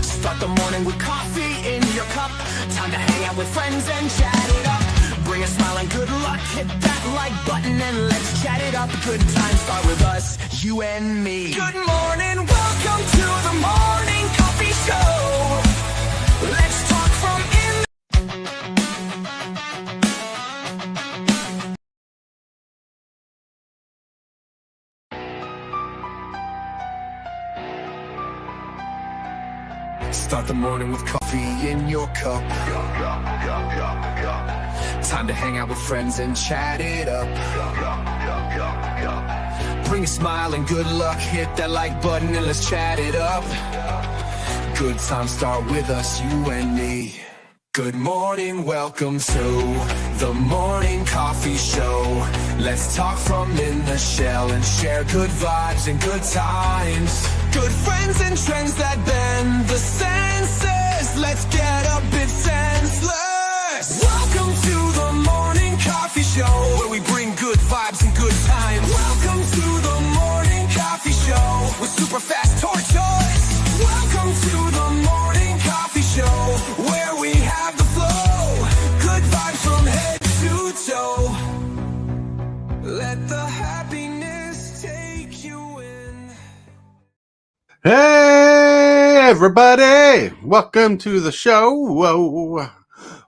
Start the morning with coffee in your cup. Time to hang out with friends and chat it up. Bring a smile and good luck. Hit that like button and let's chat it up. Good times start with us, you and me. Good morning, welcome to the morning coffee show. Let's talk from in. Start the morning with coffee in your cup. Time to hang out with friends and chat it up. Bring a smile and good luck. Hit that like button and let's chat it up. Good times start with us, you and me. Good morning, welcome to the morning coffee show. Let's talk from in the shell and share good vibes and good times. Good friends and trends that bend the senses. Let's get a bit senseless. Welcome to the morning coffee show, where we bring good vibes and good times. Welcome to the morning coffee show with Super Fast Tortoise. Welcome to the morning coffee show, where we have the flow. Good vibes from head to toe. Let the happiness take you in. Hey, everybody! Welcome to the show. Whoa.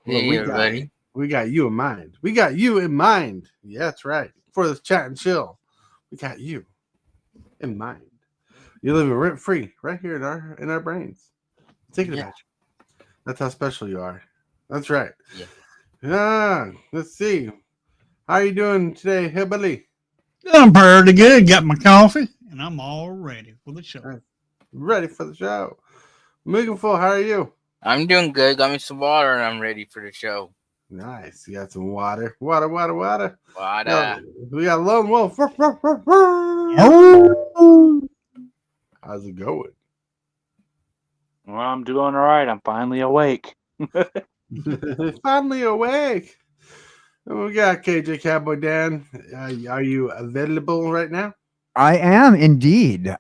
Hey, everybody. We got you in mind. We got you in mind. Yeah, that's right. For this chat and chill, we got you in mind. You're living rent free right here in our brains. Thinking about you. That's how special you are. That's right. Yeah. Let's see. How are you doing today, Hillbilly? I'm pretty good. Got my coffee, and I'm all ready for the show. Ready for the show. Mugenfool, how are you? I'm doing good. Got me some water, and I'm ready for the show. Nice. You got some water. Water. Water. We got a lone wolf. How's it going? Well, I'm doing all right. I'm finally awake. Finally awake. And we got kjcowboydan. Are you available right now? I am indeed.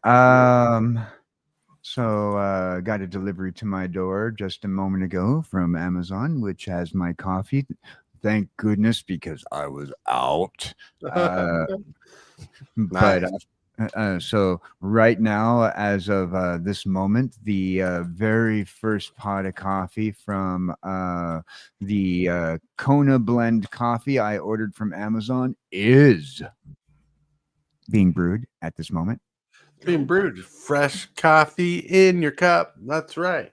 So got a delivery to my door just a moment ago from Amazon, which has my coffee. Thank goodness, because I was out. But so right now, as of this moment, the very first pot of coffee from the Kona blend coffee I ordered from Amazon is being brewed at this moment. Being brewed. Fresh coffee in your cup. That's right.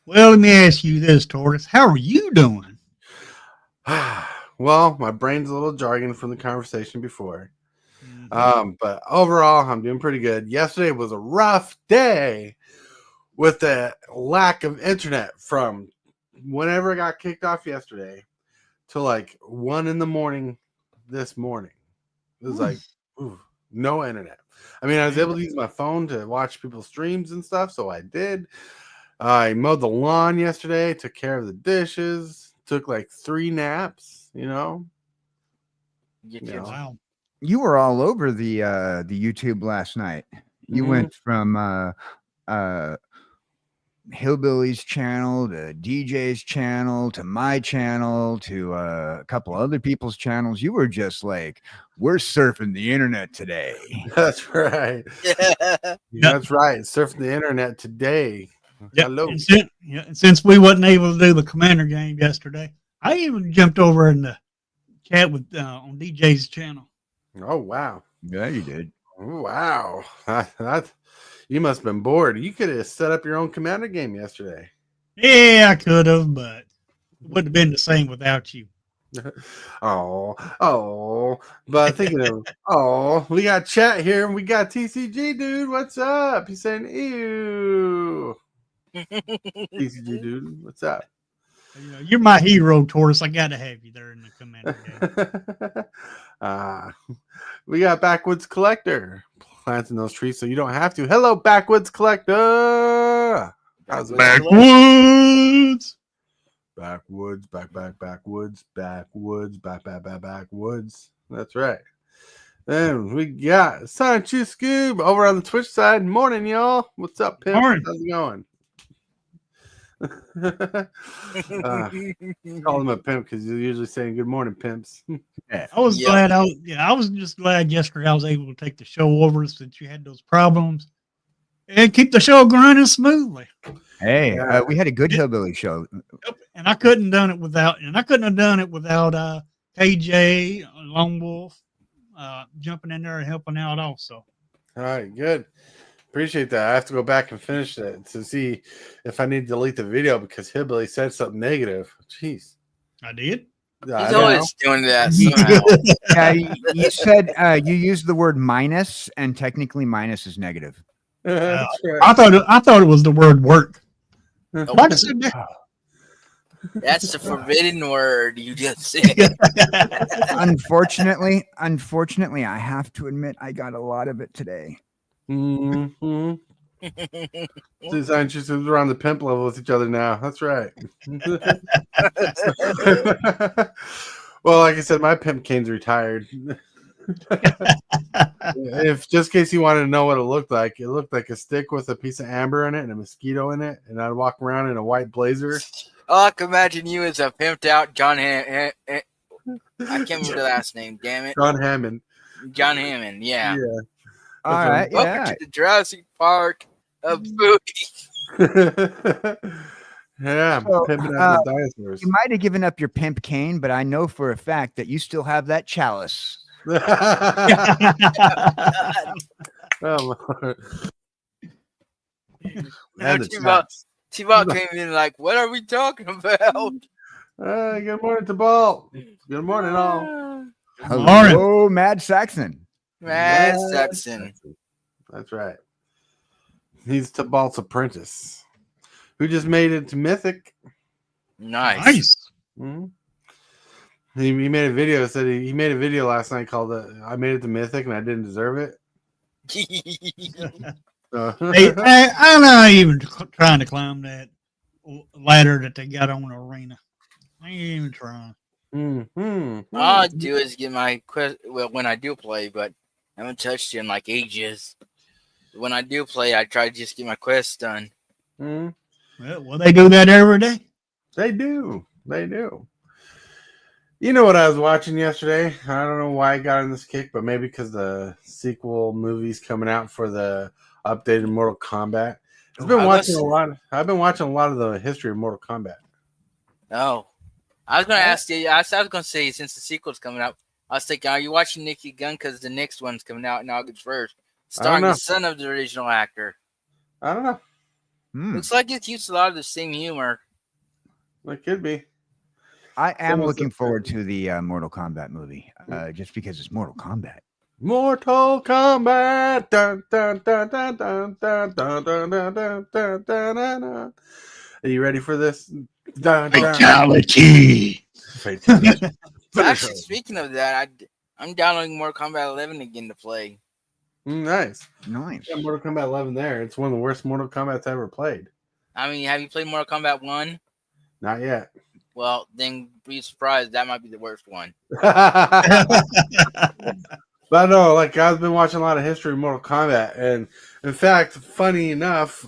Well, let me ask you this, Tortoise. How are you doing? Well, my brain's a little jargon from the conversation before. But overall, I'm doing pretty good. Yesterday was a rough day with the lack of internet from whenever I got kicked off yesterday to like 1 a.m. this morning. It was like, no internet. I mean, I was able to use my phone to watch people's streams and stuff, so I did. I mowed the lawn yesterday, took care of the dishes, took like 3 naps, you know. Wow. You were all over the YouTube last night. You went from Hillbilly's channel to DJ's channel to my channel to a couple other people's channels. You were just like, we're surfing the internet today. That's right. That's right. Surfing the internet today. Yep. Hello. And since we wasn't able to do the Commander game yesterday, I even jumped over in the chat with on DJ's channel. Oh, wow. Yeah, you did. Wow. That you must have been bored. You could have set up your own Commander game yesterday. Yeah, I could have, but it wouldn't have been the same without you. But thinking of, we got chat here and we got TCG, dude. What's up? He's saying, ew. TCG, dude. What's up? You know, you're my hero, Tortoise. I got to have you there in the Commander game. We got Backwoods Collector planting those trees so you don't have to. Hello, Backwoods Collector. How's it Backwoods. Backwoods. That's right. And we got Sancho Scoob over on the Twitch side. Morning, y'all. What's up, Pimp? Morning. How's it going? Call him a pimp because you're usually saying good morning, pimps. I was Yeah. glad. I was just glad yesterday I was able to take the show over since you had those problems and keep the show running smoothly. Hey, Yeah. we had a good hillbilly show. And I couldn't have done it without KJ Lone Wolf jumping in there and helping out also. All right, good. Appreciate that. I have to go back and finish that to see if I need to delete the video because Hillbilly said something negative. Jeez. I did. I He's don't always doing that Yeah. somehow. Yeah, you said you used the word minus, and technically minus is negative. know. That's right. I thought it was the word work. But I said that- That's the forbidden word you just said. Unfortunately, I have to admit I got a lot of it today. Mm-hmm. Since we're on the pimp level with each other now. That's right. Well, like I said, my pimp cane's retired. If just in case you wanted to know what it looked like a stick with a piece of amber in it and a mosquito in it, and I'd walk around in a white blazer. Oh, I can imagine you as a pimped out John I can't remember the last name, damn it. John Hammond. John Hammond, yeah. All right, Welcome yeah. to the Jurassic Park of booty. Yeah, So, pimping out the dinosaurs. You might have given up your pimp cane, but I know for a fact that you still have that chalice. Oh, Lord. And the T-Ball came in like, what are we talking about? good morning, Tibalt. Good morning, all. Hello, Mad Saxon. Mad Saxon. That's right. He's Tibalts Apprentice, who just made it to Mythic. Nice. Mhm. He made a video. Said he made a video last night called "I made it to Mythic and I didn't deserve it." Hey, I'm not even trying to climb that ladder that they got on the arena. I ain't even trying. Mhm. All I do is get my quest. Well, when I do play, but I haven't touched it in like ages. When I do play, I try to just get my quests done. Mhm. Well, they do that every day. They do. They do. You know what I was watching yesterday? I don't know why I got on this kick, but maybe because the sequel movie's coming out for the updated Mortal Kombat. I've been watching a lot of the history of Mortal Kombat. Oh, I was gonna ask you. I was gonna say since the sequel's coming out, I was thinking, are you watching Nicky Gunn because the next one's coming out in August 1st, starring know. the son of the original actor? I don't know. Looks like it keeps a lot of the same humor. It could be. I am So looking it's- forward to the Mortal Kombat movie, just because it's Mortal Kombat. Mortal Kombat. Dun, dun, dun, dun, dun, dun, dun, dun, dun, dun, dun, dun, dun. Are you ready for this? Dun, dun. Fatality. Fatality. Actually, speaking of that, I'm downloading Mortal Kombat 11 again to play. Nice. Nice. Yeah, Mortal Kombat 11 there. It's one of the worst Mortal Kombats I ever played. I mean, have you played Mortal Kombat 1? Not yet. Well, then be surprised. That might be the worst one. But no, like I've been watching a lot of history of Mortal Kombat, and in fact, funny enough,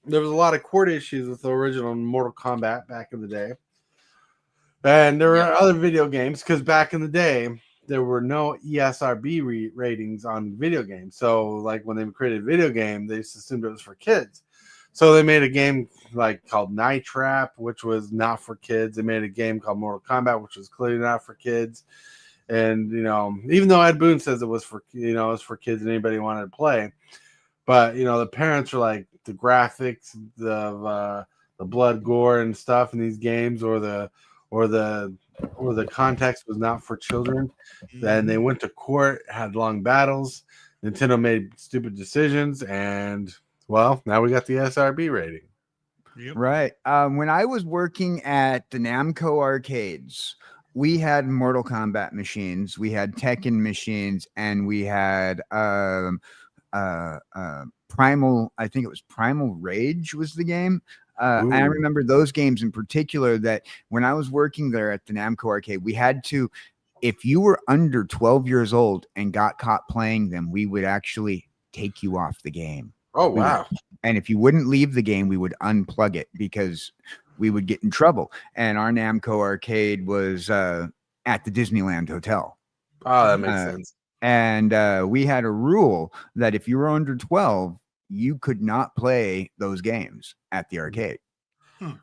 there was a lot of court issues with the original Mortal Kombat back in the day, and there were other video games because back in the day there were no ESRB ratings on video games. So, like when they created a video game, they just assumed it was for kids. So they made a game like called Night Trap, which was not for kids. They made a game called Mortal Kombat, which was clearly not for kids. And even though Ed Boon says it was for it was for kids and anybody wanted to play, but the parents were like the graphics, the blood, gore, and stuff in these games, or the context was not for children. Then they went to court, had long battles. Nintendo made stupid decisions, and well, now we got the SRB rating. Yep. Right. When I was working at the Namco arcades, we had Mortal Kombat machines, we had Tekken machines, and we had Primal. I think it was Primal Rage was the game. I remember those games in particular. That when I was working there at the Namco arcade, we had to if you were under 12 years old and got caught playing them, we would actually take you off the game. Oh, We would- wow. and if you wouldn't leave the game, we would unplug it because we would get in trouble. And our Namco arcade was at the Disneyland Hotel. Oh, that makes sense. And we had a rule that if you were under 12, you could not play those games at the arcade.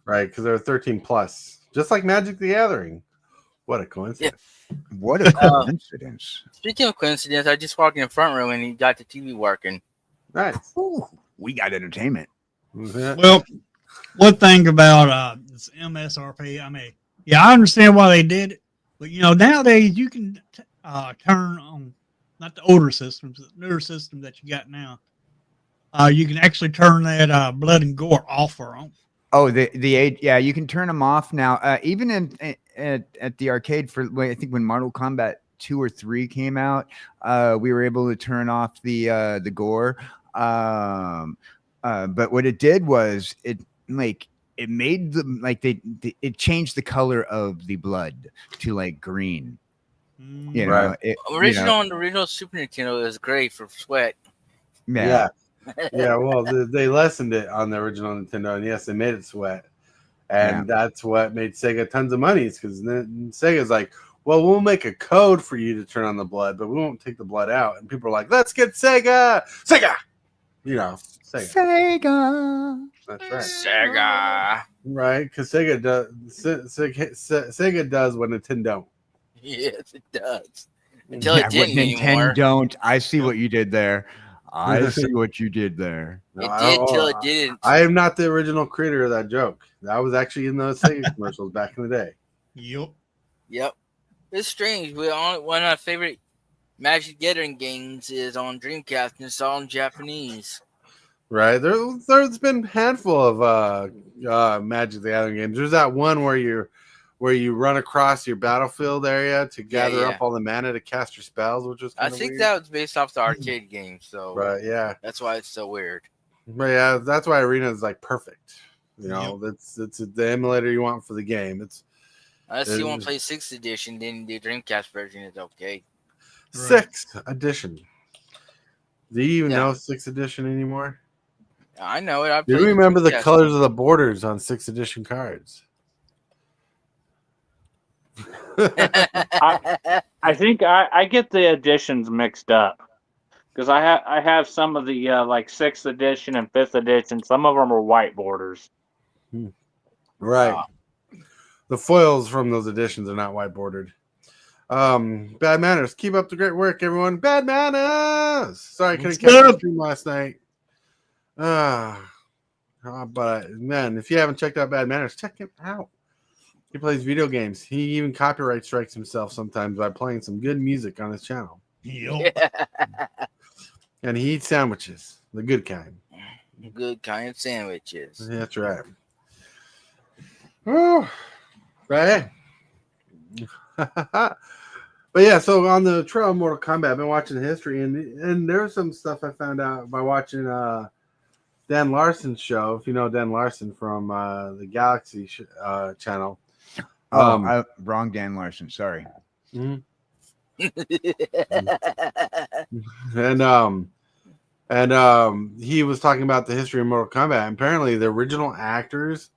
Right, because they're 13 plus. Just like Magic the Gathering. What a coincidence. What a coincidence. Speaking of coincidence, I just walked in the front room and he got the TV working. Nice. Ooh, we got entertainment. Well, one thing about this MSRP, I mean, yeah, I understand why they did it, but nowadays you can turn on not the older systems, the newer system that you got now. You can actually turn that blood and gore off or on. Oh, the age, yeah, you can turn them off now. Even at the arcade I think when Mortal Kombat 2 or 3 came out, we were able to turn off the gore. But what it did was it made them like it changed the color of the blood to like green. You know, Right. On the original Super Nintendo is gray for sweat. Yeah. Yeah, well, they lessened it on the original Nintendo, and yes, they made it sweat. And that's what made Sega tons of money, because Sega's like, well, we'll make a code for you to turn on the blood, but we won't take the blood out. And people are like, let's get Sega! Sega! Sega. That's right. Sega. Right, because Sega does what Nintendo don't. Yes, it does. Until it didn't Nintendo anymore. don't. I see what you did there. I see what you did there. It did till it didn't. I am not the original creator of that joke. That was actually in those Sega commercials back in the day. Yep. It's strange. One of my favorite Magic Gathering games is on Dreamcast, and it's all in Japanese. Right. There's been a handful of Magic the Gathering games. There's that one where you run across your battlefield area to gather up all the mana to cast your spells, which was I think that was based off the arcade game, so that's why it's so weird. But yeah, that's why Arena is like perfect. It's the emulator you want for the game. Unless you want to play 6th edition, then the Dreamcast version is okay. 6th edition. Do you even know 6th edition anymore? I know it. Do you remember the colors of the borders on 6th edition cards? I think I get the editions mixed up because I have some of the like 6th edition and 5th edition. Some of them are white borders. Right. The foils from those editions are not white bordered. Bad Manners. Keep up the great work, everyone. Bad Manners. Sorry, I couldn't catch the stream last night. But man, if you haven't checked out Bad Manners, check him out. He plays video games. He even copyright strikes himself sometimes by playing some good music on his channel. And he eats sandwiches, the good kind. Good kind of sandwiches. That's right. Oh, right. But yeah, so on the trail of Mortal Kombat, I've been watching the history, and there's some stuff I found out by watching Dan Larson's show. If you know Dan Larson from the Galaxy channel. Wrong Dan Larson. Sorry. And he was talking about the history of Mortal Kombat. And apparently, the original actors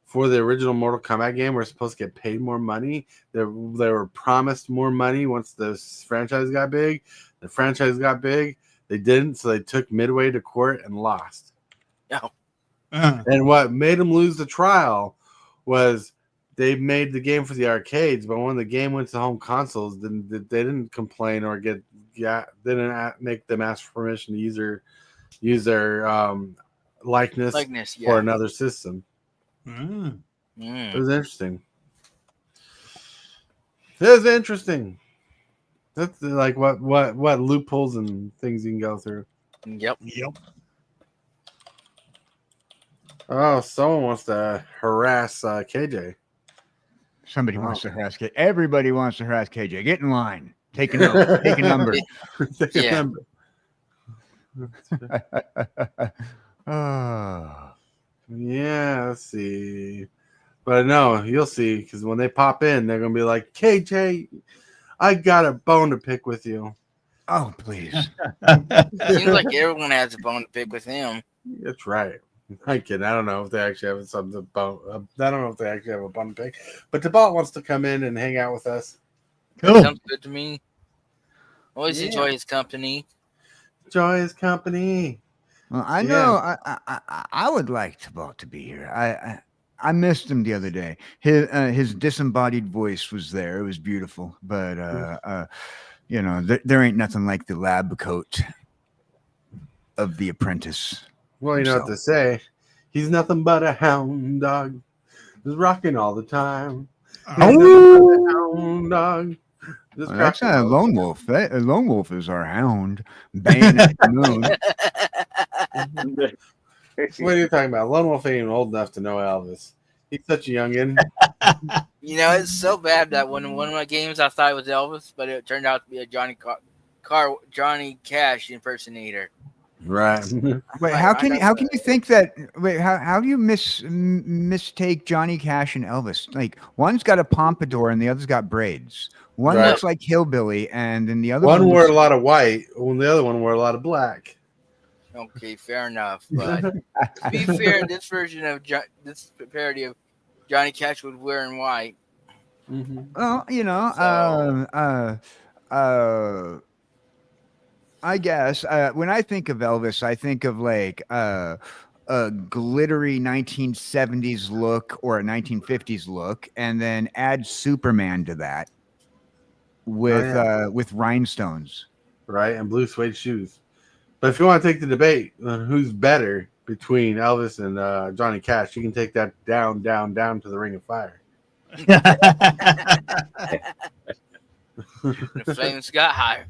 for the original Mortal Kombat game were supposed to get paid more money. They were promised more money once the franchise got big. The franchise got big. They didn't, so they took Midway to court and lost. And what made them lose the trial was they made the game for the arcades, but when the game went to home consoles, they didn't complain or didn't make them ask for permission to use their likeness for another system. It was interesting. That's like what loopholes and things you can go through. Yep. Oh, someone wants to harass KJ. Somebody wants to harass KJ. Everybody wants to harass KJ. Get in line. Take a note. Take a number. Take a number. Yeah, let's see. But no, you'll see, because when they pop in, they're going to be like, KJ, I got a bone to pick with you. Oh, please. Seems like everyone has a bone to pick with him. That's right. I'm kidding. I don't know if they actually have something bone. I don't know if they actually have a bone to pick. But Tibalt wants to come in and hang out with us. Cool. Sounds good to me. Always enjoy his company. Enjoy his company. Well, I know. I would like Tibalt to be here. I missed him the other day. His disembodied voice was there. It was beautiful. But you know, there ain't nothing like the lab coat of the apprentice. Well, you know what to say. He's nothing but a hound dog. Just rocking all the time. He's nothing but a hound dog. Just That's rocking a all lone wolf. A lone wolf is our hound. Baying at the moon. What are you talking about? Lone Wolf ain't even old enough to know Elvis. He's such a youngin. You know, it's so bad that one of my games I thought it was Elvis, but it turned out to be a Johnny Cash impersonator. Right. Wait, how can you think that? Wait, how do you mistake Johnny Cash and Elvis? Like, one's got a pompadour and the other's got braids. One Right. looks like Hillbilly, and then the other One one wore looks- a lot of white, and the other one wore a lot of black. Okay, fair enough. But to be fair, this version of this parody of Johnny Cash was wearing white. Mm-hmm. Well, you know, I guess when I think of Elvis, I think of like a glittery 1970s look or a 1950s look, and then add Superman to that with rhinestones. Right, and blue suede shoes. But if you want to take the debate on who's better between Elvis and Johnny Cash, you can take that down to the Ring of Fire. The flames got higher.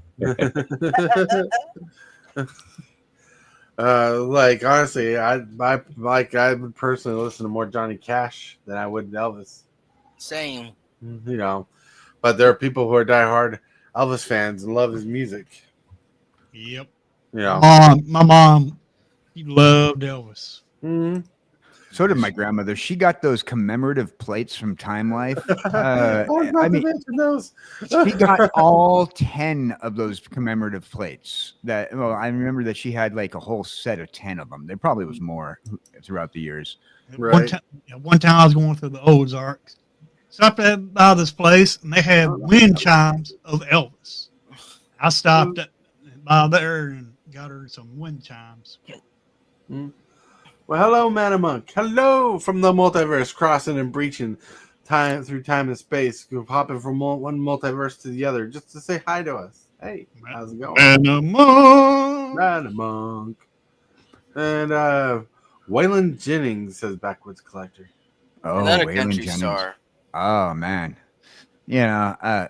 Like honestly, I would personally listen to more Johnny Cash than I would Elvis. Same. You know, but there are people who are diehard Elvis fans and love his music. Yep. You know, My mom, she loved Elvis. Mhm. So did my grandmother. She got those commemorative plates from Time Life. I was about I to mean, mention those. she got all 10 of those commemorative plates. Well, I remember that she had like a whole set of 10 of them. There probably was more throughout the years. Right. One time I was going through the Ozarks, stopped by this place, and they had wind chimes of Elvis. I stopped by there and got her some wind chimes. Well, hello, Manamonk. Hello from the multiverse, crossing and breaching time through time and space, hopping from one multiverse to the other, just to say hi to us. Hey, how's it going, Manamonk? And Waylon Jennings says Backwoods Collector. Oh, Another Waylon country Jennings. star. Oh, man. You know,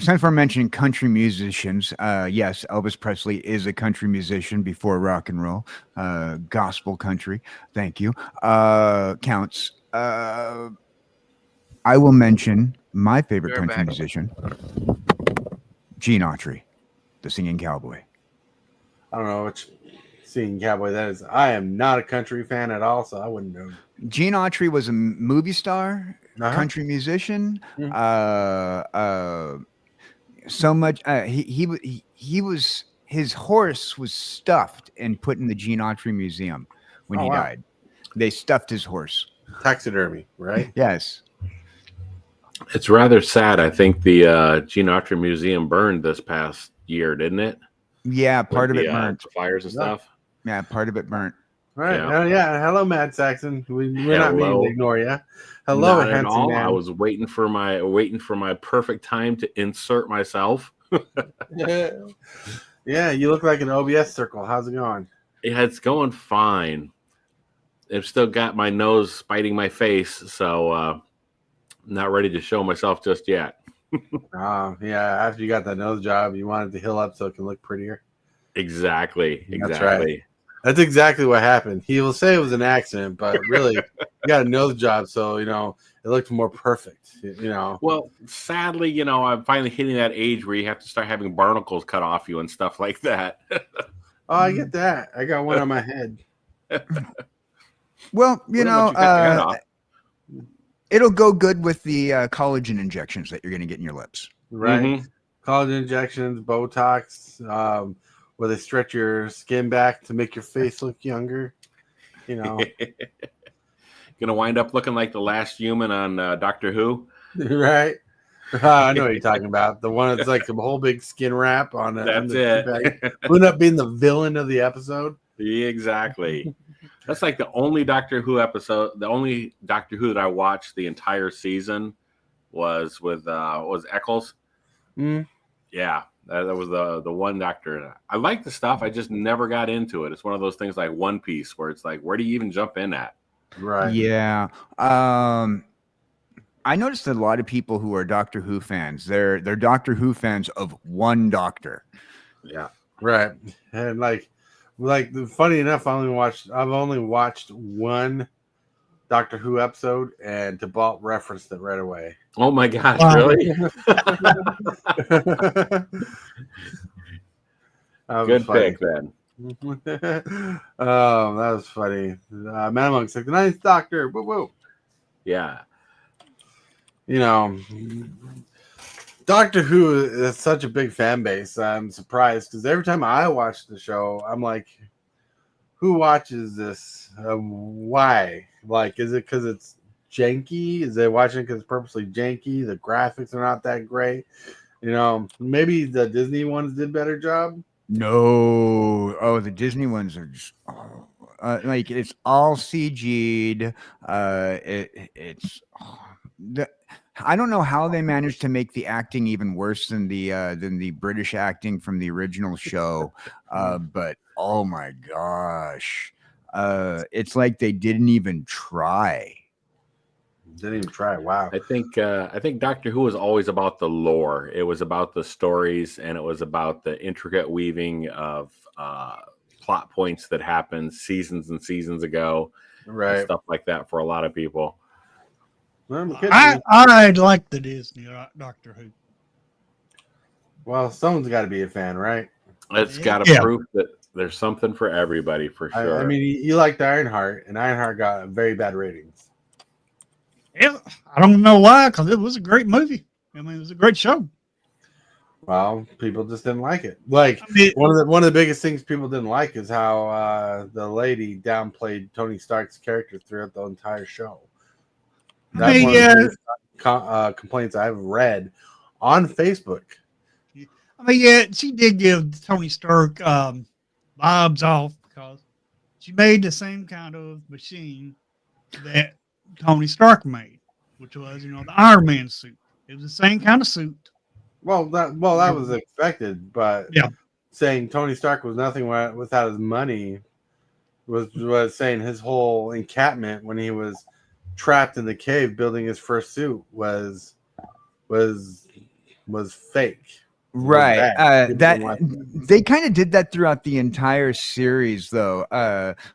since we're mentioning country musicians, yes, Elvis Presley is a country musician before rock and roll. Gospel country. Thank you. Counts. I will mention my favorite You're country back. musician, Gene Autry, the singing cowboy. I don't know which singing cowboy that is. I am not a country fan at all, so I wouldn't know. Gene Autry was a movie star, country musician. So much. He was, his horse was stuffed and put in the Gene Autry Museum when he died. They stuffed his horse. Taxidermy, right? Yes. It's rather sad. I think the Gene Autry Museum burned this past year, didn't it? Yeah, part of With it burnt. the fires and stuff. Yeah, part of it burnt. Right. Yeah. Oh, yeah. Hello, Mad Saxon. We're not meaning to ignore you. Hello, Not at handsome all. man. I was waiting for my perfect time to insert myself. Yeah, you look like an OBS circle. How's it going? Yeah, it's going fine. I've still got my nose biting my face, so not ready to show myself just yet. Yeah. After you got that nose job, you wanted to heal up so it can look prettier. Exactly. That's right. That's exactly what happened. He will say it was an accident, but really, you got a nose job, so it looked more perfect. Well, sadly, I'm finally hitting that age where you have to start having barnacles cut off you and stuff like that. Oh, I get that. I got one on my head. Well, What about you cut your head off? it'll go good with the collagen injections that you're going to get in your lips. right? Mhm. Collagen injections, Botox, where they stretch your skin back to make your face look younger. You know, Gonna wind up looking like the last human on Doctor Who. right? I know what you're talking about. The one that's like a whole big skin wrap on That's the it. bag. Would up being the villain of the episode. Exactly. That's like the only Doctor Who episode. The only Doctor Who that I watched the entire season was with was Eccles. Mm. Yeah, that was the one Doctor. I like the stuff. I just never got into it. It's one of those things like One Piece where it's like, where do you even jump in at? Right. Yeah. I noticed that a lot of people who are Doctor Who fans, they're Doctor Who fans of one Doctor. Yeah. Right. And like funny enough, I've only watched one Doctor Who episode, and Tibalt referenced it right away. Oh my gosh, Wow. really? Good pick then. Oh, that was funny. Man Amongst like the Ninth Doctor. Woo woo. Yeah. You know, Doctor Who is such a big fan base. I'm surprised because every time I watch the show, I'm like, who watches this? Why? Like, is it because it's janky? Is they watching it because it's purposely janky? The graphics are not that great. You know, maybe the Disney ones did better job. No, oh, the Disney ones are just like it's all CG'd. I don't know how they managed to make the acting even worse than the British acting from the original show. But oh my gosh, it's like they didn't even try. Didn't even try. Wow. I think Doctor Who was always about the lore. It was about the stories, and it was about the intricate weaving of plot points that happened seasons and seasons ago, Right. and stuff like that for a lot of people. Well, I like the Disney Doctor Who. well, someone's got to be a fan, right? It's got to Yeah. prove that there's something for everybody, for sure. I mean, you liked Ironheart, and Ironheart got very bad ratings. Yeah, I don't know why, because it was a great movie. I mean, it was a great show. Well, people just didn't like it. Like I mean, one of the biggest things people didn't like is how the lady downplayed Tony Stark's character throughout the entire show. That's one of the biggest complaints I've read on Facebook. I mean, yeah, she did give Tony Stark vibes off because she made the same kind of machine that Tony Stark made, which was, the Iron Man suit. It was the same kind of suit. Well, that was expected, but Yeah. saying Tony Stark was nothing without his money was saying his whole encampment when he was trapped in the cave building his first suit was fake. Right. People That didn't like it. they kind of did that throughout the entire series, though.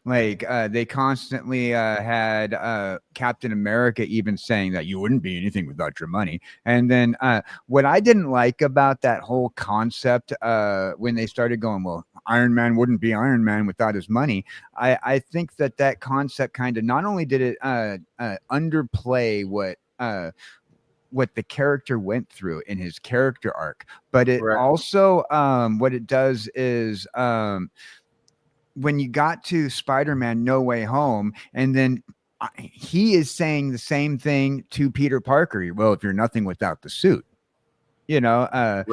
They constantly had Captain America even saying that you wouldn't be anything without your money. And then what I didn't like about that whole concept when they started going, well, Iron Man wouldn't be Iron Man without his money. I think that concept kind of not only did it underplay what the character went through in his character arc, but it Right. also what it does is when you got to Spider-Man No Way Home, and then he is saying the same thing to Peter Parker. Well, if you're nothing without the suit, Right.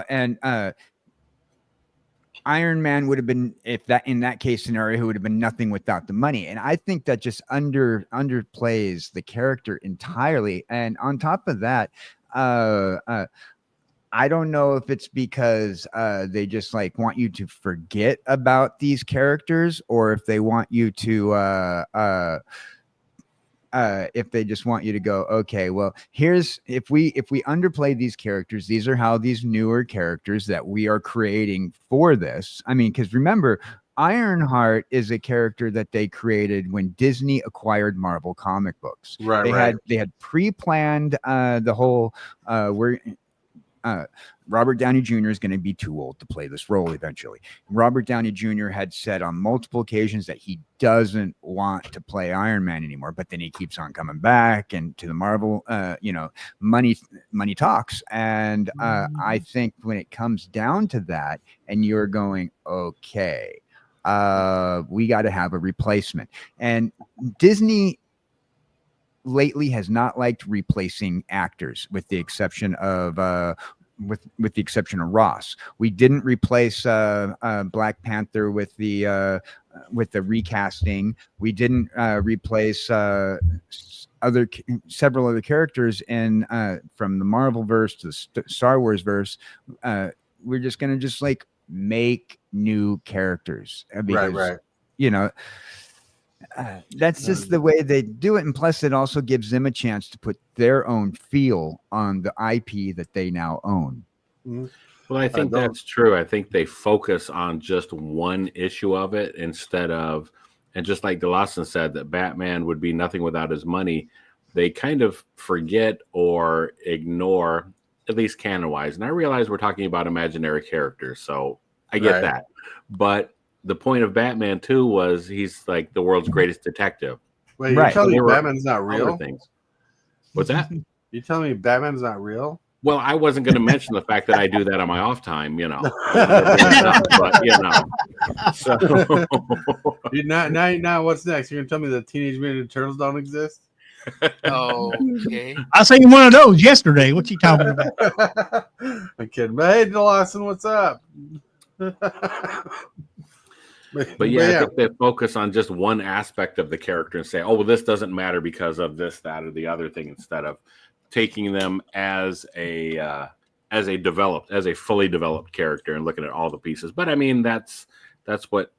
and Iron Man would have been, in that case scenario, who would have been nothing without the money. And I think that just underplays the character entirely. And on top of that, I don't know if it's because they just want you to forget about these characters, or if they want you to if they just want you to go, okay, well, if we underplay these characters, these are how these newer characters that we are creating for this. I mean, because remember, Ironheart is a character that they created when Disney acquired Marvel comic books. Right. They had pre-planned the whole Robert Downey Jr. is going to be too old to play this role eventually. Robert Downey Jr. had said on multiple occasions that he doesn't want to play Iron Man anymore, but then he keeps on coming back and to the Marvel, money talks. And I think when it comes down to that and you're going, okay, we got to have a replacement. And Disney lately has not liked replacing actors with the exception of with the exception of Ross. We didn't replace Black Panther with the recasting. We didn't replace several other characters in from the Marvel verse to the Star Wars verse. We're just gonna like make new characters because, right. That's just the way they do it. And plus, it also gives them a chance to put their own feel on the IP that they now own. Well, I think that's true. I think they focus on just one issue of it instead of, and just like DeLawson said, that Batman would be nothing without his money. They kind of forget or ignore, at least canon-wise. And I realize we're talking about imaginary characters, so I get that. But the point of Batman too was he's like the world's greatest detective. Wait, you're telling me Batman's not real? Things. What's that? You telling me Batman's not real? Well, I wasn't going to mention the fact that I do that on my off time, but So now what's next? You're gonna tell me the Teenage Mutant Ninja Turtles don't exist? Okay. I seen one of those yesterday. What you talking about? I'm kidding. But hey, DeLawson, what's up? But yeah, I think they focus on just one aspect of the character and say, oh, well, this doesn't matter because of this, that, or the other thing, instead of taking them as a fully developed character and looking at all the pieces. But I mean, that's what,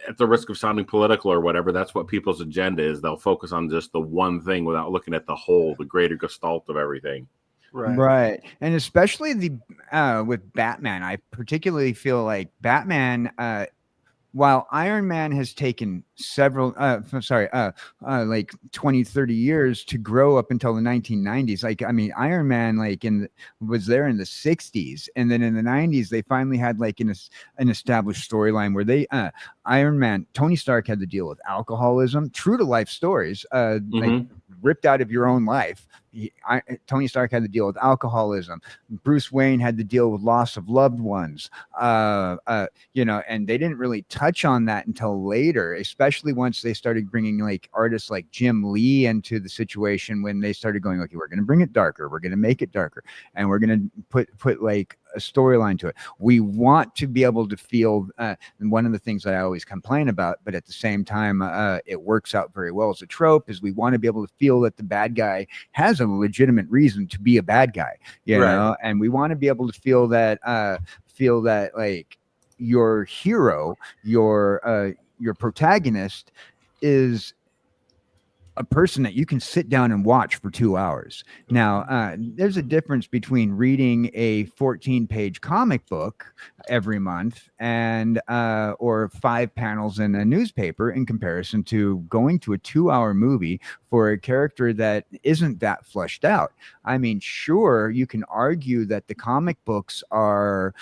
at the risk of sounding political or whatever, that's what people's agenda is. They'll focus on just the one thing without looking at the whole, the greater gestalt of everything. Right. And especially with Batman, I particularly feel like Batman, while Iron Man has taken several, like 20, 30 years to grow up until the 1990s. Like, I mean, Iron Man, like was there in the 60s. And then in the 90s, they finally had like an established storyline where they, Iron Man, Tony Stark had to deal with alcoholism, true to life stories, like ripped out of your own life. Tony Stark had to deal with alcoholism. Bruce Wayne had to deal with loss of loved ones. And they didn't really touch on that until later, especially once they started bringing like artists like Jim Lee into the situation, when they started going, okay, we're going to bring it darker. We're going to make it darker. And we're going to put like a storyline to it. We want to be able to feel, and one of the things that I always complain about, but at the same time, it works out very well as a trope, is we want to be able to feel that the bad guy has a legitimate reason to be a bad guy, you know, and we want to be able to feel that like your hero, your protagonist is a person that you can sit down and watch for 2 hours. Now, there's a difference between reading a 14-page comic book every month and or 5 panels in a newspaper in comparison to going to a 2-hour movie for a character that isn't that fleshed out. I mean, sure, you can argue that the comic books are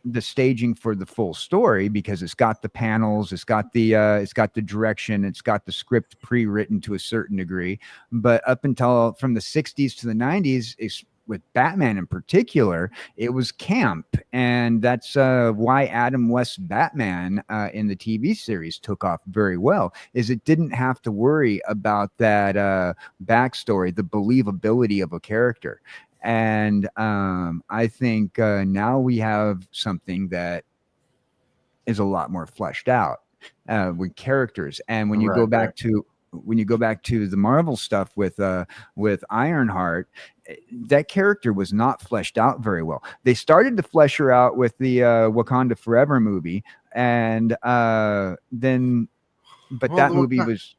the staging for the full story, because it's got the panels, it's got the direction, it's got the script pre-written to a certain degree. But up until from the 60s to the 90s, with Batman in particular, it was camp. And that's why Adam West's Batman in the TV series took off very well, is it didn't have to worry about that backstory, the believability of a character. And I think now we have something that is a lot more fleshed out with characters. And when you go back to the Marvel stuff with Ironheart, that character was not fleshed out very well. They started to flesh her out with the Wakanda Forever movie, and then, but that movie was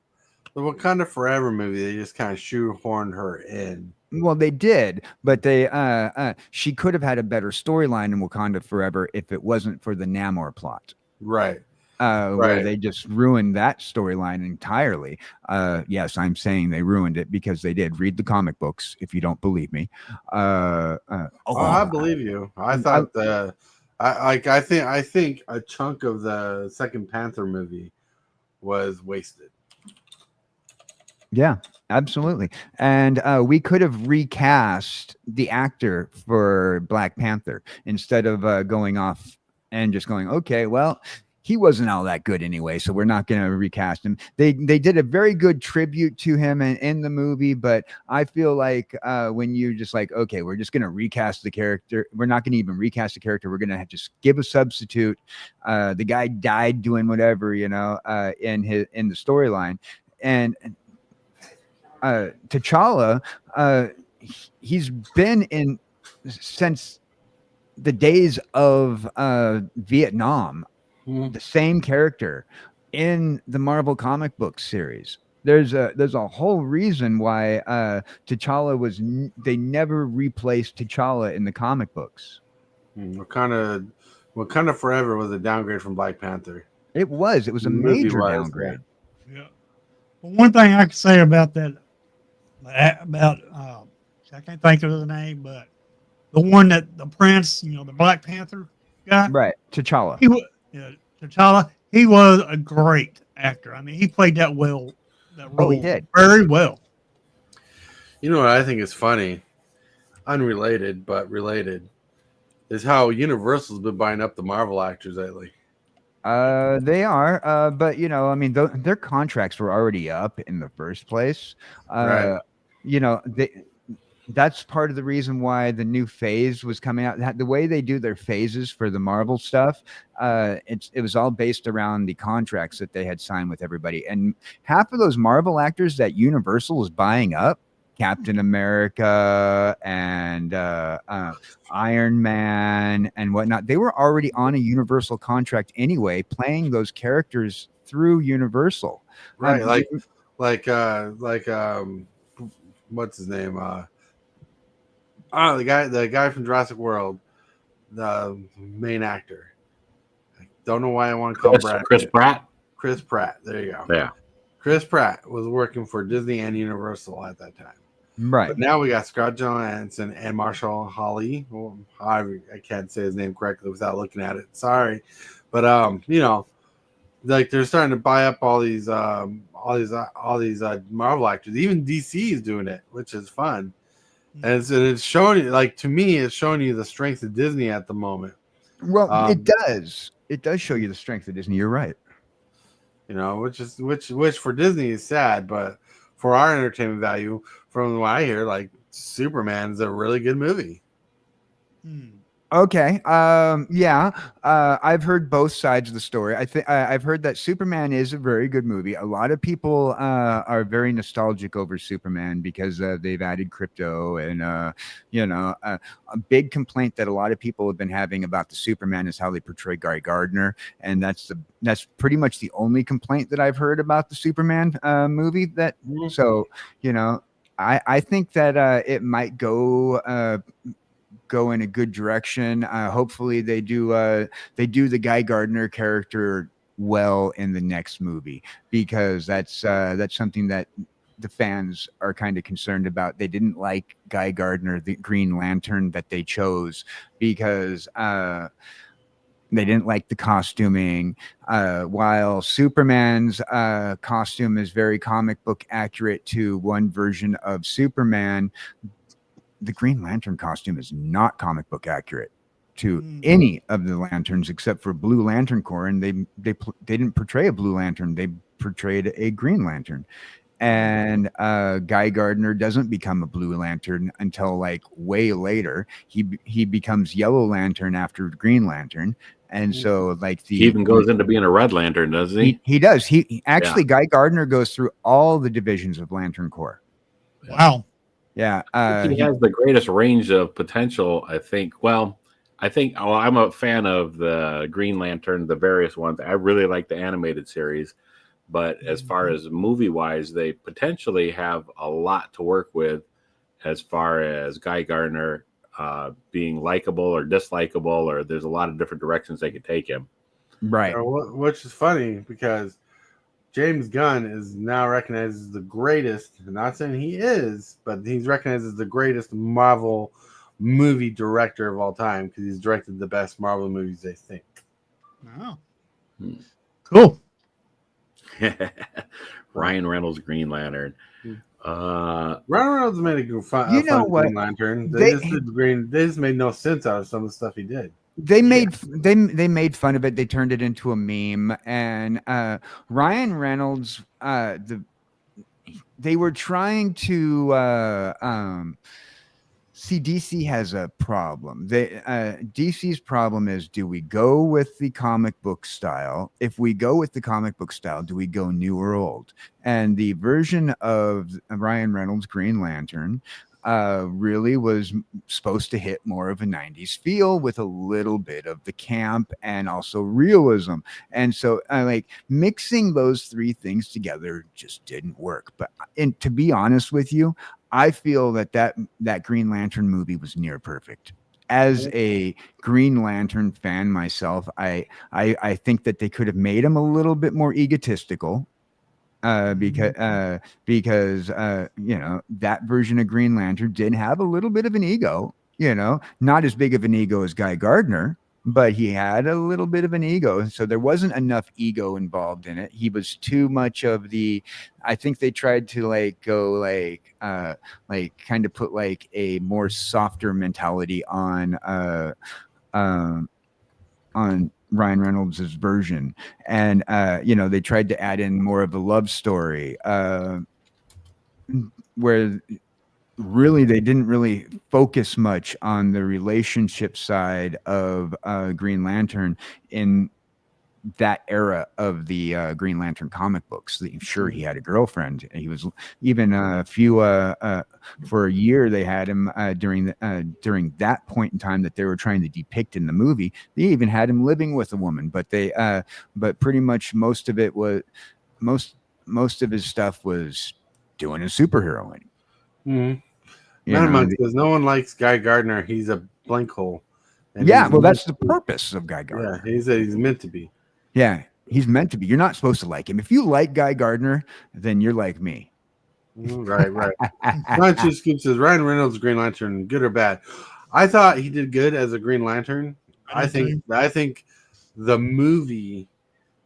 the Wakanda Forever movie. They just kind of shoehorned her in. Well, they did, but she could have had a better storyline in Wakanda Forever if it wasn't for the Namor plot. Right. where Right. they just ruined that storyline entirely. Yes, I'm saying they ruined it because they did. Read the comic books if you don't believe me. I believe you. I thought I think a chunk of the second Panther movie was wasted. Yeah, absolutely. And we could have recast the actor for Black Panther instead of going off and just going, okay, well, he wasn't all that good anyway, so we're not going to recast him. They did a very good tribute to him in the movie, but I feel like when you're just like, okay, we're just going to recast the character. We're not going to even recast the character. We're going to just give a substitute. The guy died doing whatever, in the storyline. And T'Challa, he's been in since the days of Vietnam, the same character in the Marvel comic book series. There's a whole reason why T'Challa they never replaced T'Challa in the comic books. Wakanda Forever was a downgrade from Black Panther. It was a major downgrade. Yeah. Well, one thing I can say about that, I can't think of his name, but the one that the Prince, the Black Panther guy, Right, T'Challa. T'Challa, he was a great actor. I mean, he played that role he did very well. You know what I think is funny, unrelated but related, is how Universal's been buying up the Marvel actors lately. They are, but their contracts were already up in the first place. Right. That's part of the reason why the new phase was coming out. The way they do their phases for the Marvel stuff, it was all based around the contracts that they had signed with everybody. And half of those Marvel actors that Universal was buying up, Captain America and Iron Man and whatnot, they were already on a Universal contract anyway, playing those characters through Universal. Right, what's his name? The guy from Jurassic World, the main actor. I don't know why I want to call Chris Pratt. Chris Pratt. There you go. Yeah. Chris Pratt was working for Disney and Universal at that time. Right. But now we got Scarlett Johansson and Marshall Hawley. Well, I can't say his name correctly without looking at it. Sorry. But like they're starting to buy up all these Marvel actors. Even DC is doing it, which is fun. And it's showing you, like, to me, it's showing you the strength of Disney at the moment. Well, it does. It does show you the strength of Disney. You're right. Which for Disney is sad, but for our entertainment value, from what I hear, like Superman is a really good movie. Okay. Yeah. I've heard both sides of the story. I think I've heard that Superman is a very good movie. A lot of people are very nostalgic over Superman because they've added crypto and a big complaint that a lot of people have been having about the Superman is how they portray Guy Gardner, and that's pretty much the only complaint that I've heard about the Superman movie. So I think that it might go in a good direction. Hopefully they do the Guy Gardner character well in the next movie, because that's something that the fans are kind of concerned about. They didn't like Guy Gardner, the Green Lantern that they chose, because they didn't like the costuming. While Superman's costume is very comic book accurate to one version of Superman, the Green Lantern costume is not comic book accurate to any of the lanterns except for Blue Lantern Corps, and they didn't portray a Blue Lantern; they portrayed a Green Lantern. And Guy Gardner doesn't become a Blue Lantern until like way later. He becomes Yellow Lantern after Green Lantern, and so like he even goes into being a Red Lantern, doesn't he? He does. He actually Guy Gardner goes through all the divisions of Lantern Corps. Wow. Yeah, he has the greatest range of potential, I think. Well, I'm a fan of the Green Lantern, the various ones. I really like the animated series, but as far as movie-wise, they potentially have a lot to work with as far as Guy Gardner being likable or dislikable, or there's a lot of different directions they could take him. Right. Which is funny because James Gunn is now recognized as the greatest. I'm not saying he is, but he's recognized as the greatest Marvel movie director of all time because he's directed the best Marvel movies, they think. Oh. Cool. Ryan Reynolds Green Lantern. Ryan Reynolds made a fun, You know fun what? Green Lantern. They just made no sense out of some of the stuff he did. They made made fun of it. They turned it into a meme. And Ryan Reynolds, they were trying to see, DC has a problem. DC's problem is, do we go with the comic book style? If we go with the comic book style, do we go new or old? And the version of Ryan Reynolds Green Lantern really was supposed to hit more of a 90s feel with a little bit of the camp and also realism. And so like mixing those three things together just didn't work. But to be honest with you, I feel that Green Lantern movie was near perfect. As a Green Lantern fan myself, I think that they could have made him a little bit more egotistical. Because you know, that version of Green Lantern did have a little bit of an ego, you know, not as big of an ego as Guy Gardner, but he had a little bit of an ego. So there wasn't enough ego involved in it. He was too much of I think they tried to kind of put like a more softer mentality on Ryan Reynolds' version. And, you know, they tried to add in more of a love story where really they didn't really focus much on the relationship side of Green Lantern in that era of the Green Lantern comic books. Sure, he had a girlfriend. He was even a few for a year. They had him during that point in time that they were trying to depict in the movie. They even had him living with a woman, but but pretty much most of it was most of his stuff was doing a superheroing. Because no one likes Guy Gardner. He's a blank hole. And yeah, well, that's the purpose of Guy Gardner. Yeah, he's meant to be. Yeah, he's meant to be. You're not supposed to like him. If you like Guy Gardner, then you're like me. Right. Ryan Scoop says Ryan Reynolds Green Lantern, good or bad? I thought he did good as a Green Lantern. I think the movie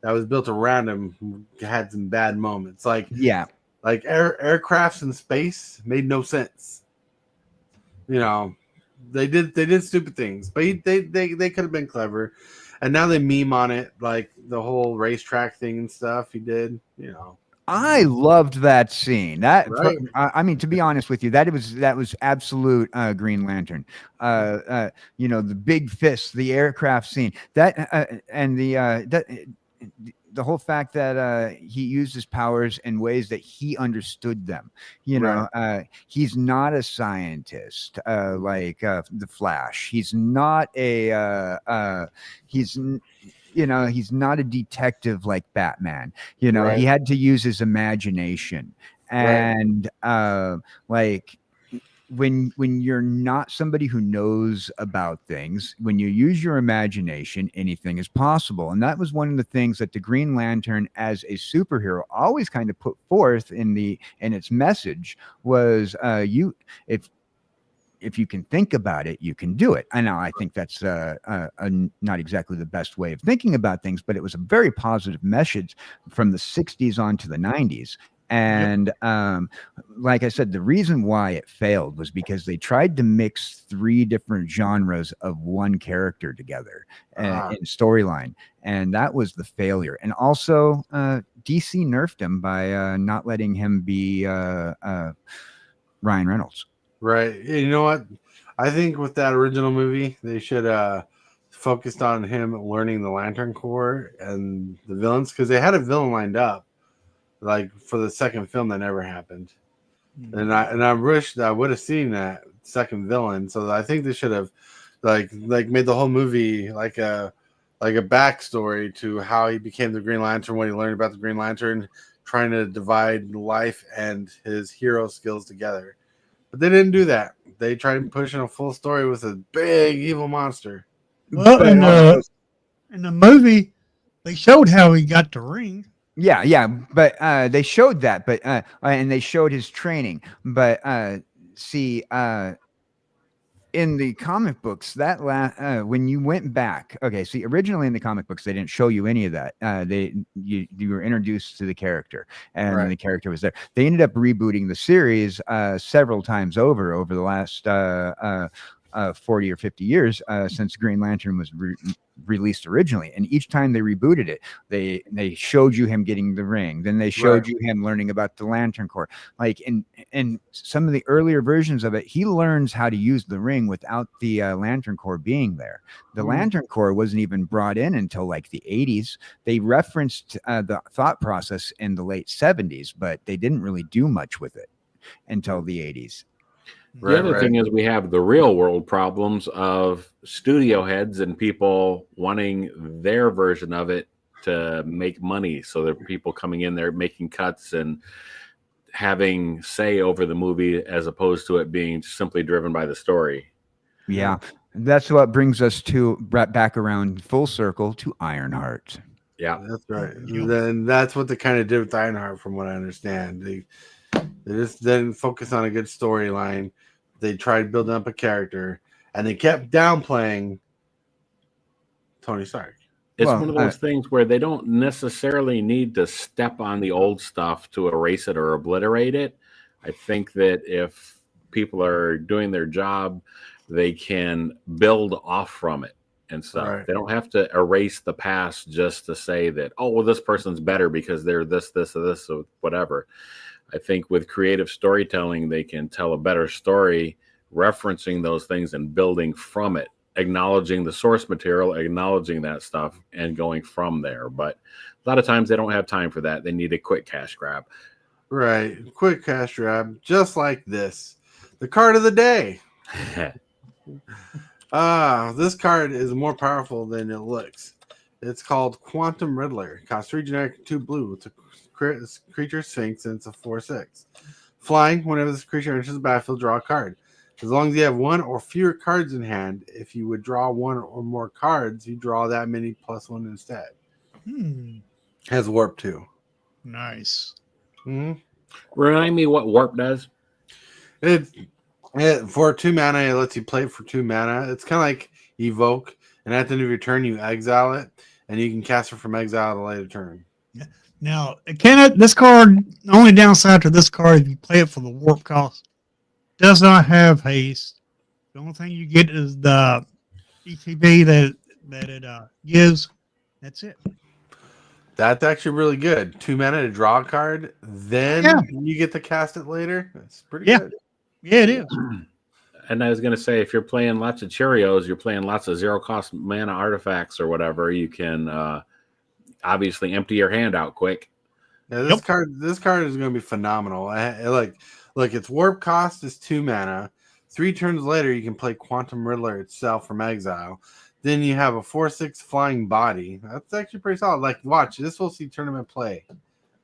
that was built around him had some bad moments. Like aircrafts in space made no sense. You know, they did stupid things, but they could have been clever. And now they meme on it, like the whole racetrack thing and stuff he did, you know. I loved that scene. Right. I mean, to be honest with you, that was absolute Green Lantern. You know, the big fist, the aircraft scene, and the whole fact that he used his powers in ways that he understood them. You know, he's not a scientist like the Flash. He's not he's not a detective like Batman. You know, he had to use his imagination. And like when you're not somebody who knows about things, when you use your imagination, anything is possible. And that was one of the things that the Green Lantern as a superhero always kind of put forth in its message was if you can think about it, you can do it. I know, I think that's not exactly the best way of thinking about things, but it was a very positive message from the 60s on to the 90s. And like I said, the reason why it failed was because they tried to mix three different genres of one character together in storyline. And that was the failure. And also DC nerfed him by not letting him be Ryan Reynolds. Right. You know what? I think with that original movie, they should focused on him learning the Lantern Corps and the villains, because they had a villain lined up like for the second film that never happened. And I wish that I would have seen that second villain. So I think they should have like made the whole movie like a backstory to how he became the Green Lantern, what he learned about the Green Lantern, trying to divide life and his hero skills together. But they didn't do that. They tried to push in a full story with a big evil monster. Well, in the movie, They showed how he got the ring. Yeah, but they showed that, but and they showed his training, but see, in the comic books, that when you went back, okay, see, originally in the comic books, they didn't show you any of that. You were introduced to the character, and the character was there. They ended up rebooting the series several times over the last 40 or 50 years since Green Lantern was released originally, and each time they rebooted it, they showed you him getting the ring, then they showed you him learning about the Lantern Corps. Like in some of the earlier versions of it, he learns how to use the ring without the Lantern Corps being there. The Lantern Corps wasn't even brought in until like the 80s. They referenced the thought process in the late 70s, but they didn't really do much with it until the 80s. The other thing is we have the real world problems of studio heads and people wanting their version of it to make money. So there are people coming in there making cuts and having say over the movie as opposed to it being simply driven by the story. Yeah, that's what brings us to back around full circle to Ironheart. Yeah, that's right. Then that's what they kind of did with Ironheart, from what I understand. They just didn't focus on a good storyline. They tried building up a character, and they kept downplaying Tony Stark. It's one of those things where they don't necessarily need to step on the old stuff to erase it or obliterate it. I think that if people are doing their job, they can build off from it and stuff. Right. They don't have to erase the past just to say that, oh, well, this person's better because they're this, or whatever. I think with creative storytelling, they can tell a better story, referencing those things and building from it, acknowledging the source material, acknowledging that stuff, and going from there. But a lot of times they don't have time for that. They need a quick cash grab. Right. Quick cash grab, just like this. The card of the day. This card is more powerful than it looks. It's called Quantum Riddler. Costs 3 generic, 2 blue. It's a creature Sphinx, and it's a 4/6. Flying, whenever this creature enters the battlefield, draw a card. As long as you have one or fewer cards in hand, if you would draw one or more cards, you draw that many plus one instead. Has warp 2. Nice. Remind me what warp does. It for 2 mana, it lets you play it for 2 mana. It's kind of like evoke, and at the end of your turn, you exile it, and you can cast it from exile at a later turn. Yeah. Now, this card, the only downside to this card, if you play it for the warp cost, does not have haste. The only thing you get is the ETB that it gives. That's it. That's actually really good. 2 mana to draw a card, then you get to cast it later. That's pretty good. Yeah, it is. And I was going to say, if you're playing lots of Cheerios, you're playing lots of zero-cost mana artifacts or whatever, you can obviously empty your hand out quick. Yeah, this card is going to be phenomenal. Look, its warp cost is 2 mana. 3 turns later, you can play Quantum Riddler itself from exile. Then you have a 4/6 flying body. That's actually pretty solid. Like, watch, this will see tournament play.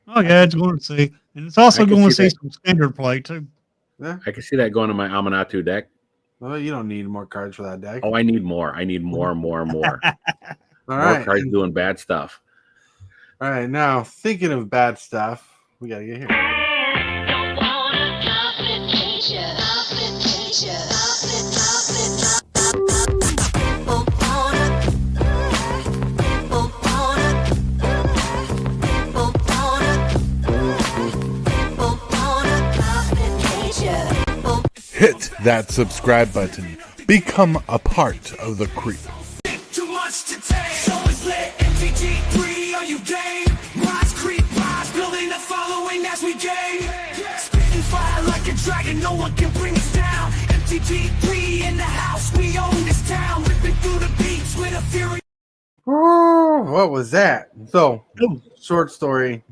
Oh yeah, it's going to see, and it's also going to see some standard play too. Yeah, I can see that going to my Amanatu deck. Well, you don't need more cards for that deck. Oh, I need more. I need more. All more right, cards doing bad stuff. All right, now thinking of bad stuff, we gotta get here. Hit that subscribe button. Become a part of the crew. Too much to take. So it's lit. MTG3, are you game? Rise, creep, rise, building a following as we gain. Spitting fire like a dragon, no one can bring us down. MTG3 in the house, we own this town. Ripping through the beats with a fury. Oh, what was that? So, short story.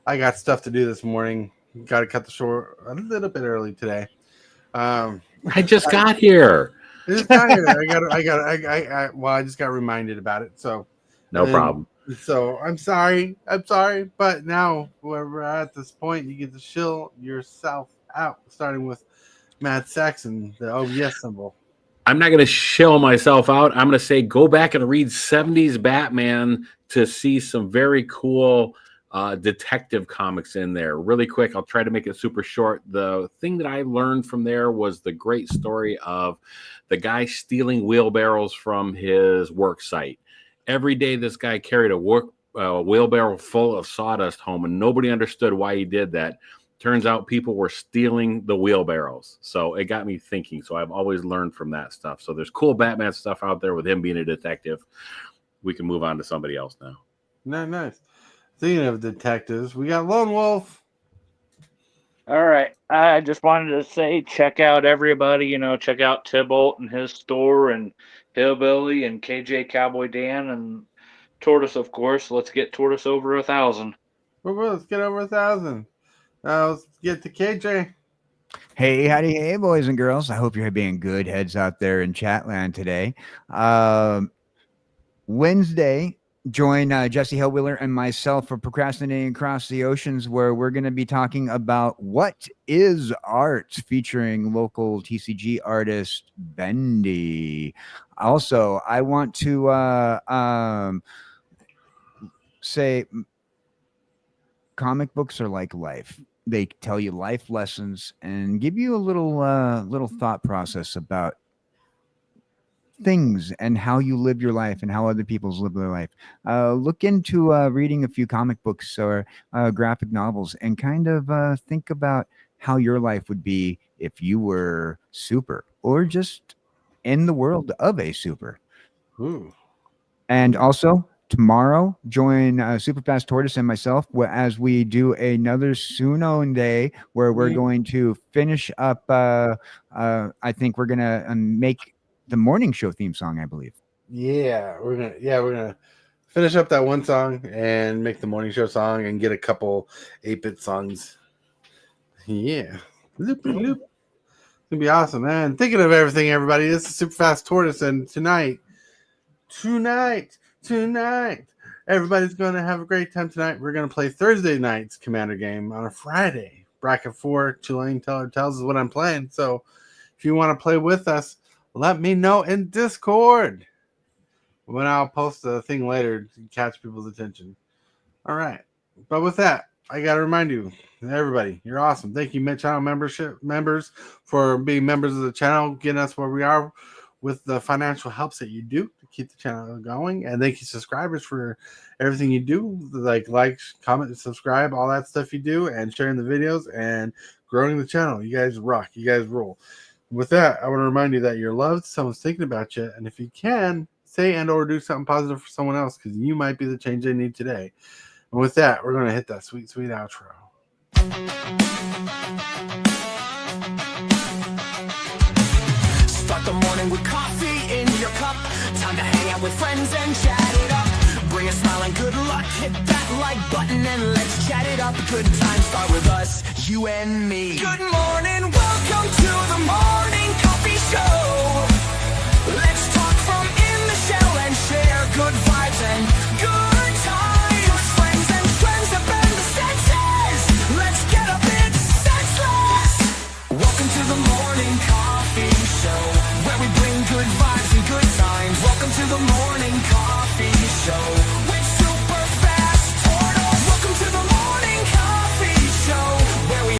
I got stuff to do this morning. Got to cut the short a little bit early today. I just got here. I just got reminded about it. So no problem. So I'm sorry, but now we're at this point, you get to chill yourself out, starting with Matt Saxon, the OBS symbol. I'm not going to shill myself out. I'm going to say go back and read 70s Batman to see some very cool detective comics in there. Really quick, I'll try to make it super short. The thing that I learned from there was the great story of the guy stealing wheelbarrows from his work site. Every day this guy carried a wheelbarrow full of sawdust home, and nobody understood why he did that. Turns out people were stealing the wheelbarrows. So it got me thinking. So I've always learned from that stuff. So there's cool Batman stuff out there with him being a detective. We can move on to somebody else now. Nice. Speaking of detectives, we got Lone Wolf. All right. I just wanted to say, check out everybody, check out Tybalt and his store, and Hillbilly and kjcowboydan and Tortoise, of course. Let's get Tortoise over 1,000. Let's get over 1,000. Let's get to KJ. Hey, howdy, hey, boys and girls. I hope you're being good heads out there in Chatland today. Wednesday, join Jesse Hellwheeler and myself for Procrastinating Across the Oceans, where we're going to be talking about what is art, featuring local TCG artist Blvd. Also, I want to say comic books are like life. They tell you life lessons and give you a little thought process about things and how you live your life and how other people's live their life. Look into reading a few comic books or graphic novels and kind of think about how your life would be if you were super or just in the world of a super. Ooh. And also, tomorrow, join Super Fast Tortoise and myself as we do another Suno Day, where we're going to finish up. I think we're gonna make the morning show theme song, I believe. Yeah, we're gonna finish up that one song and make the morning show song and get a couple 8-bit songs. Yeah, loop. It's gonna be awesome, man. Thinking of everything, everybody. This is Super Fast Tortoise, and tonight, everybody's going to have a great time tonight. We're going to play Thursday night's Commander game on a Friday. Bracket 4, Tulane Teller Tells is what I'm playing. So if you want to play with us, let me know in Discord. When I'll post a thing later to catch people's attention. All right. But with that, I got to remind you, everybody, you're awesome. Thank you, channel members, for being members of the channel, getting us where we are with the financial helps that you do to keep the channel going. And thank you, subscribers, for everything you do, like, comment, subscribe, all that stuff you do, and sharing the videos and growing the channel. You guys rock. You guys rule. With that, I want to remind you that you're loved. Someone's thinking about you. And if you can, say and or do something positive for someone else, because you might be the change they need today. And with that, we're going to hit that sweet, sweet outro. Start the morning with coffee in your cup. Time to hang out with friends and chat it up. Bring a smile and good luck. Hit that like button and let's chat it up. Good times start with us, you and me. Good morning, welcome to the morning coffee show.